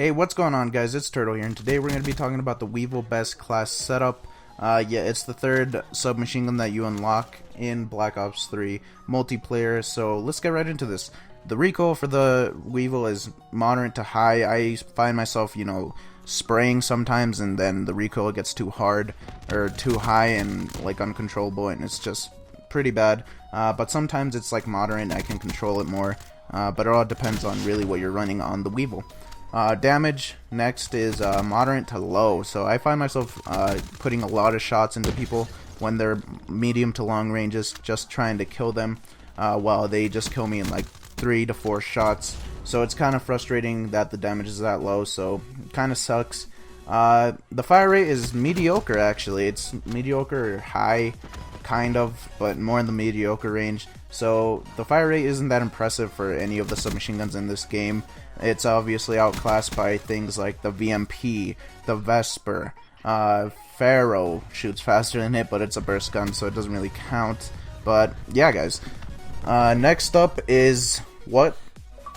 Hey, what's going on, guys? It's Turtle here, and today we're going to be talking about the Weevil best class setup. Yeah, it's the third submachine gun that you unlock in Black Ops 3 multiplayer, so let's get right into this. The recoil for the Weevil is moderate to high. I find myself, spraying sometimes, and then the recoil gets too hard, or too high and, uncontrollable, and it's just pretty bad. But sometimes it's, moderate, and I can control it more, but it all depends on really what you're running on the Weevil. Damage next is moderate to low, so I find myself putting a lot of shots into people when they're medium to long ranges, just trying to kill them, while they just kill me in 3 to 4 shots. So it's kind of frustrating that the damage is that low, so it kind of sucks. The fire rate is mediocre, actually. It's mediocre or high, kind of, but more in the mediocre range. So the fire rate isn't that impressive for any of the submachine guns in this game. It's obviously outclassed by things like the VMP, the Vesper, Pharaoh shoots faster than it, but it's a burst gun, so it doesn't really count. But yeah, guys. Next up is what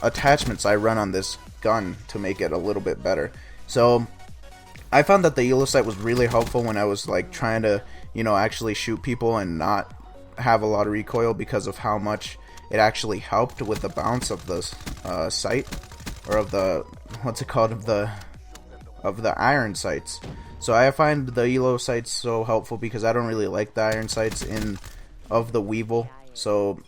attachments I run on this gun to make it a little bit better. So I found that the Elo sight was really helpful when I was trying to, actually shoot people and not have a lot of recoil, because of how much it actually helped with the bounce of the sight, or of the of the iron sights. So I find the Elo sights so helpful because I don't really like the iron sights of the Weevil. So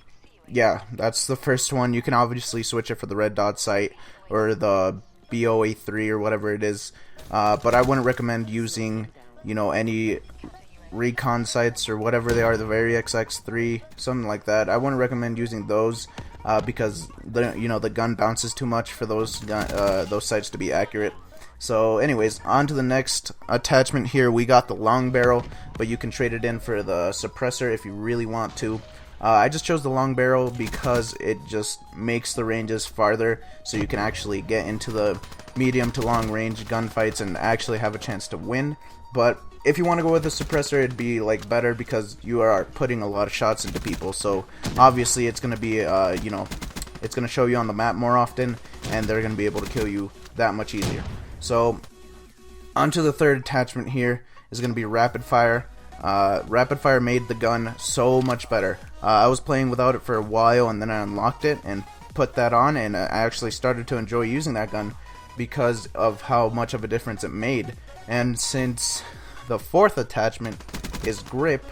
yeah, that's the first one. You can obviously switch it for the red dot sight or the BOA3 or whatever it is, but I wouldn't recommend using any recon sights or whatever they are, the very XX3, something like that. I wouldn't recommend using those because the gun bounces too much for those sights to be accurate. So anyways, on to the next attachment here. We got the long barrel, but you can trade it in for the suppressor if you really want to. I just chose the long barrel because it just makes the ranges farther, so you can actually get into the medium to long range gunfights and actually have a chance to win. But if you want to go with the suppressor, it'd be better because you are putting a lot of shots into people. So obviously it's going to be it's going to show you on the map more often, and they're going to be able to kill you that much easier. So onto the third attachment here is going to be rapid fire. Rapid fire made the gun so much better. I was playing without it for a while, and then I unlocked it and put that on, and I actually started to enjoy using that gun because of how much of a difference it made. And since the fourth attachment is grip,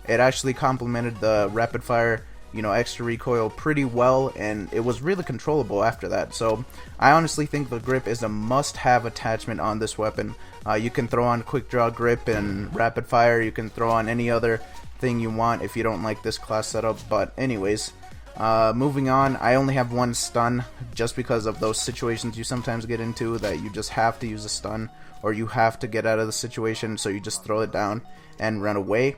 it actually complemented the rapid fire, extra recoil pretty well, and it was really controllable after that. So I honestly think the grip is a must-have attachment on this weapon. You can throw on quick draw grip and rapid fire. You can throw on any other thing you want if you don't like this class setup. But anyways, moving on, I only have one stun just because of those situations you sometimes get into that you just have to use a stun, or you have to get out of the situation, so you just throw it down and run away.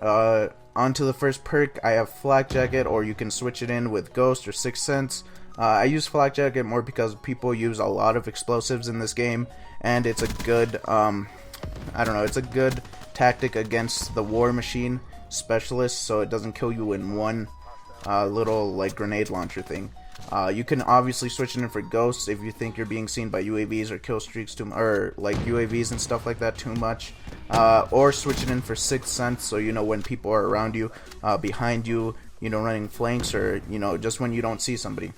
Onto the first perk, I have Flak Jacket, or you can switch it in with Ghost or Sixth Sense. I use Flak Jacket more because people use a lot of explosives in this game, and it's a good, it's a good tactic against the War Machine Specialist, so it doesn't kill you in one little grenade launcher thing. You can obviously switch it in for Ghosts if you think you're being seen by UAVs or kill streaks or UAVs and stuff like that too much, or switch it in for Sixth Sense, so when people are around you, behind you, running flanks, or just when you don't see somebody.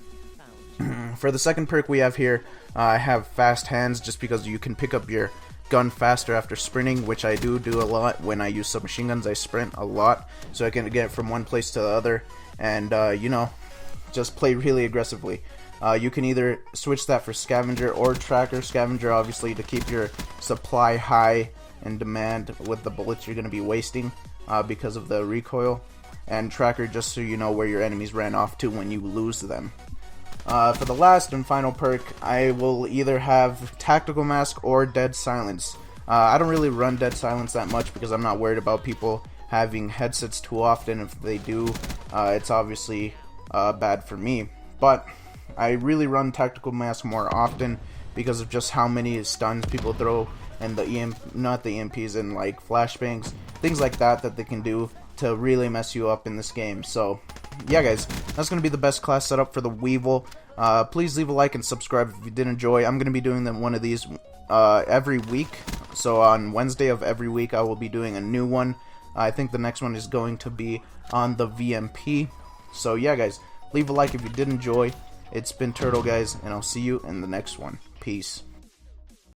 For the second perk we have here, I have Fast Hands, just because you can pick up your gun faster after sprinting, which I do a lot. When I use submachine guns, I sprint a lot, so I can get it from one place to the other, and just play really aggressively. You can either switch that for Scavenger or Tracker. Scavenger, obviously, to keep your supply high and demand with the bullets you're going to be wasting because of the recoil, and Tracker just so you know where your enemies ran off to when you lose them. For the last and final perk, I will either have Tactical Mask or Dead Silence. I don't really run Dead Silence that much because I'm not worried about people having headsets too often. If they do, it's obviously bad for me, but I really run Tactical Mask more often because of just how many stuns people throw, and the not the EMPs, and flashbangs, things like that they can do to really mess you up in this game. So yeah, guys, that's going to be the best class setup for the Weevil. Please leave a like and subscribe if you did enjoy. I'm going to be doing one of these every week. So on Wednesday of every week, I will be doing a new one. I think the next one is going to be on the VMP. So yeah, guys, leave a like if you did enjoy. It's been Turtle, guys, and I'll see you in the next one. Peace.